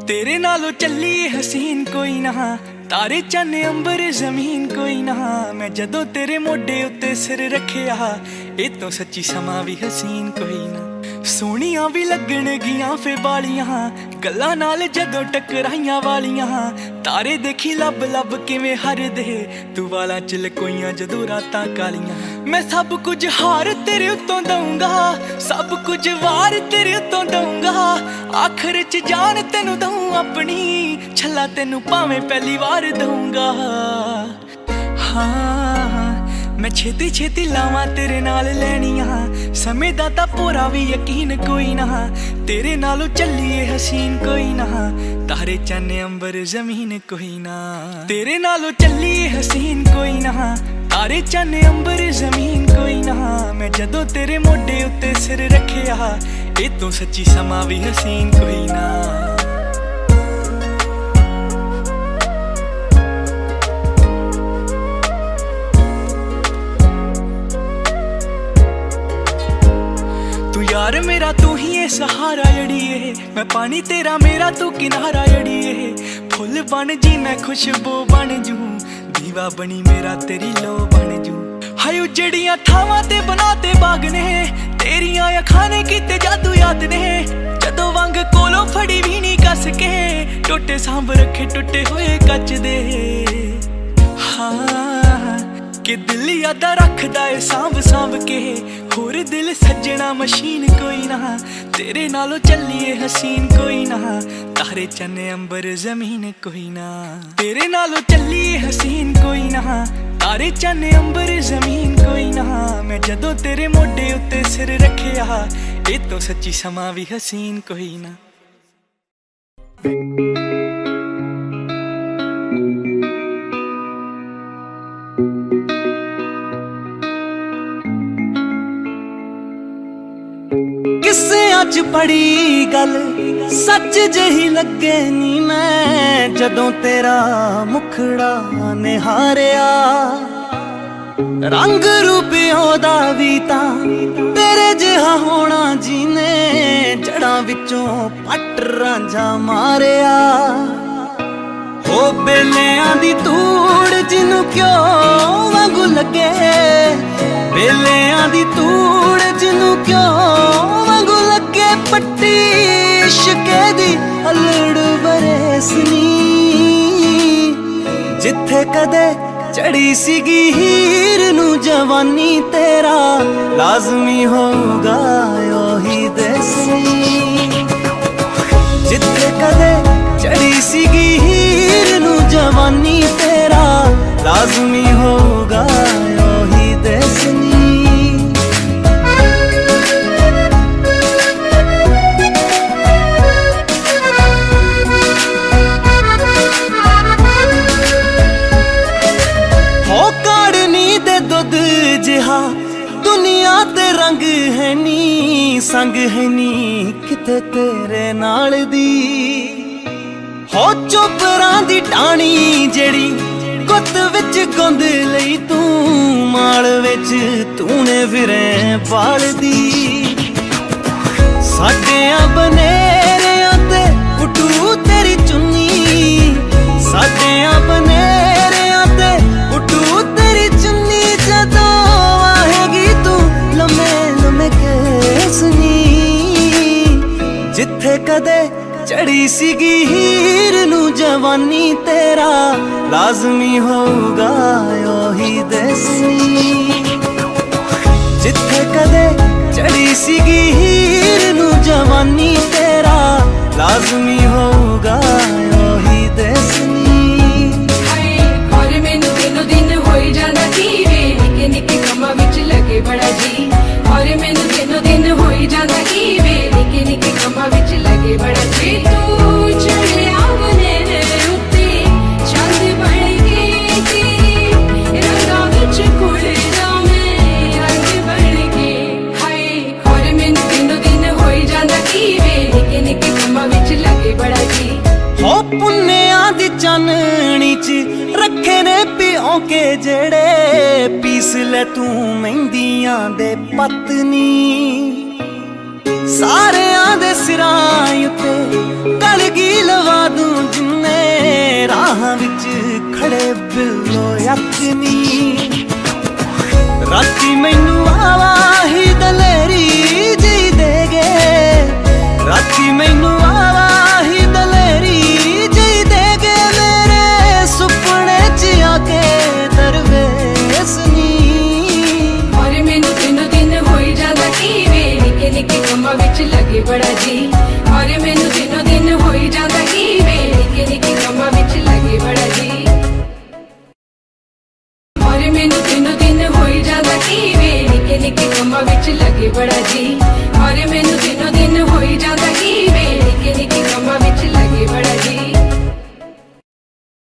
तेरे नालों चली हसीन कोई ना, तारे चन्न अंबर जमीन कोई ना। मैं जदों तेरे मोढे उत्ते सिर रखिया, ए तो सच्ची समा भी हसीन कोई ना। सोहणियां भी लगणगियां फे बालियां, गल्लां नाल जदों टकराइयां वालियां। तारे देखी लब लब किवें हरदे, तू वालां च लकोइयां जदों रातां कालियां। मैं सब कुछ हार तेरे उत्तों दूंगा, सब कुछ वार तेरे उत्तों दूंगा। आखिर च जान तेनू दूं अपनी, छल्ला तेनू भावें पहली वार दूंगा। हाँ मैं छेती छेती लावां तेरे नाल लैनियां, समय दा तां पूरा भी यकीन कोई ना। तेरे नालों चलिए हसीन कोई ना, तारे चन्न अंबर जमीन कोई ना। तेरे नालों चलिए हसीन कोई ना, तारे चन्न अंबर जमीन कोई ना। मैं जदों तेरे मोढे उत्ते सिर रखिया, ए तो सच्ची समा भी हसीन कोई ना। यार मेरा तू ही है सहारा जड़िए, मैं पानी तेरा मेरा तू किनारा जड़िए। फुल बन जी मैं खुशबू बन जू, दीवा बनी मेरा तेरी लो बन जू। हाय उजड़ियां थावां ते बनाते बाग ने, तेरियां अखां ने कीते जादू याद ने। जदों वंग कोलों फड़ी भी नहीं कस के, टोटे सांभ रखे टुटे हुए कच दे। हाँ कि दिल यादा रखदा है सांभ सांभ के, होर दिल सज्जना मशीन कोई ना। तेरे नालों चलिए हसीन कोई ना, तारे चन्न अंबर जमीन कोई ना। तेरे नालों चलिए हसीन कोई ना, तारे चन्न अंबर जमीन कोई ना। मैं जदों तेरे मोढे उत्ते सिर रखिया, ए तो सच्ची समा भी हसीन कोई ना। किस्सियां च पढ़ी गल सच जही लगे नी, मैं जदों तेरा मुखड़ा निहारिया। रंग रूप ओदा भी तां तेरे जिहा होना जीने, जड़ां विचों पट रांझा मारिया। हो बेलियां दी तूड़ जिनू क्यों वांगू लगे, बेलियां दी तूड़ जिनू क्यों वांगू लगे। पट्टी इश्के दी अलड़ बरेसनी, जिथे कदे चढ़ी सीगी हीर नू जवानी, तेरा लाजमी होगा ओही देसनी। जिथे कदे चढ़ी सीगी हीर नू जवानी, तेरा लाजमी होगा ओही देसनी। दुनिया ते रंग है नी, संग है नी किते तेरे नाल दी। हो चोपरां दी टाणी जेड़ी गुत विच गुंद लई तू, माल विच तूने फिरे पाल दी। साडियां बनेरियां ते उठू तेरी चुन्नी, साडियां बनेरियां ते उठू तेरी चुन्नी। जदों जिथे कदे चढ़ी सीगी हीर नू जवानी, तेरा लाजमी होगा ओही देसनी। जिथे कदे चढ़ी सीगी हीर नू जवानी, तेरा लाजमी होगा ओही देसनी। और मैनू दिनों दिन होई जांदा की वे, निके निके कमां विच लगे बड़ा जी। और मैनू दिनों दिन होई जांदा की वे, निके निके कमां विच लगे बड़ा जी। तू चढ़िया बनेरे उत्ते चंद बन के, ते रंगां विच घुलदा मैं रंग बन के। हाय और मैनू दिनों दिन होई जांदा की वे, निके निके कमां विच लगे बड़ा जी। हो पुन्नियां दी चाननी च रखे ने पिओ के जेड़े, पीस ले तू मेहंदियां दे पत्तनी। ਸਾਰਿਆਂ ਦੇ ਸਿਰਾਂ ਉੱਤੇ ਕਲਗੀ ਲਵਾ ਦੂੰ ਜਿੰਨੇ ਰਾਹਾਂ ਵਿੱਚ ਖੜੇ ਬਿੱਲੋ ਯਕਨੀ ਰਾਤੀ ਮੈਨੂੰ ਆਵਾਹੀ ਦਲੇਰੀ ਜੀ ਦੇਗੇ ਰਾਤੀ ਮੈਨੂੰ ਆਵਾਹੀ ਦਲੇਰੀ ਜੀ ਦੇਗੇ ਮੇਰੇ ਸੁਪਨੇ ਚ ਆ ਕੇ ਦਰਵੇਸ਼ ਨੀ ਔਰ ਮੈਨੂੰ ਦਿਨੋ ਦਿਨ ਹੋਈ ਜਾਂਦਾ ਕੀ ਵੇ ਨਿੱਕੇ ਨਿੱਕੇ ਕੰਮਾਂ ਵਿੱਚ ਲੱਗੇ ਬੜਾ ਜੀ ਔਰ ਮੈਨੂੰ ਦਿਨੋ ਦਿਨ ਹੋਈ ਜਾਂਦਾ ਕੀ ਵੇ ਨਿੱਕੇ ਨਿੱਕੇ ਕੰਮਾਂ ਵਿੱਚ ਲੱਗੇ ਬੜਾ ਜੀ ਔਰ ਮੈਨੂੰ ਦਿਨੋ ਦਿਨ ਹੋਈ ਜਾਂਦਾ ਕੀ ਵੇ ਨਿੱਕੇ ਨਿੱਕੇ ਕੰਮਾਂ ਵਿੱਚ ਲੱਗੇ ਬੜਾ ਜੀ